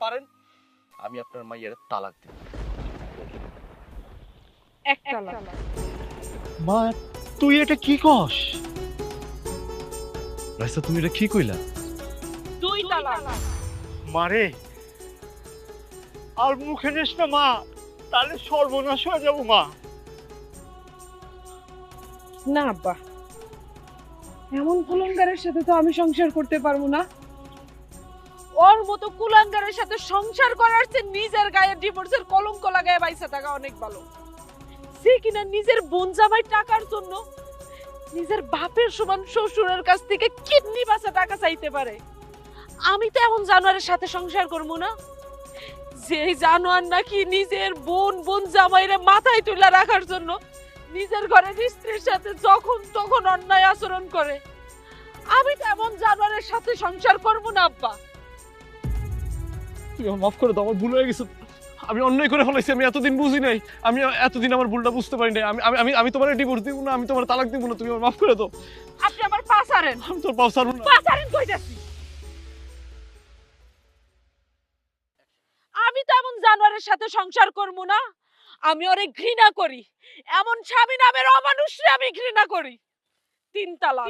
পারেন আমি আপনার মাইয়ারে তালাক দেব। এক তালাক। মা তুই এটা কি কস? রাইসা তুমি এটা কি কইলা? দুই তালাক। মারে আর মুখে নিস না মা, তাহলে সর্বনাশ হয়ে যাবো মা। না আব্বা, এমন কুলাঙ্গারের সাথে তো আমি সংসার করতে পারবো না। ওর মতো কুলাঙ্গারের সাথে সংসার করার চেয়ে নিজের গায়ে ডিভোর্সের কলঙ্ক লাগায় বাইসা থাকা অনেক ভালো। সে কিনা নিজের বোন জামাই টাকার জন্য নিজের বাপের সমান শ্বশুরের কাছ থেকে কিডনি বাঁচা টাকা চাইতে পারে। আমি তো এমন জানোয়ারের সাথে সংসার করবো না, যে জানোয়ার নাকি নিজের বোন জামাইরে মাথায় তুলে রাখার জন্য নিজের ঘরের স্ত্রীর সাথে যখন তখন অন্যায় আচরণ করে। আমি তো এমন জানোয়ারের সাথে সংসার করবো না আব্বা। তুই আমার মাফ করে দাও, আমার ভুল হয়ে গেছে। আমি অন্যায় করে ফেলাইছি, আমি এতদিন বুঝি নাই। আমি এতদিন আমার ভুলটা বুঝতে পারি নাই। আমি আমি আমি তোমার ডিভোর্স দিব না, আমি তোমার তালাক দিব না। তুমি আমার মাফ করে দাও। আপনি আমার পা ছাড়েন। আমি তোর পাও ছাড়বো না। পা ছাড়েন কইতাছি। আমি তো এমন জানোয়ারের সাথে সংসার করবো না। আমি ওরে ঘৃণা করি, এমন স্বামী নামের অমানুষরে আমি ঘৃণা করি। তিন তালাক।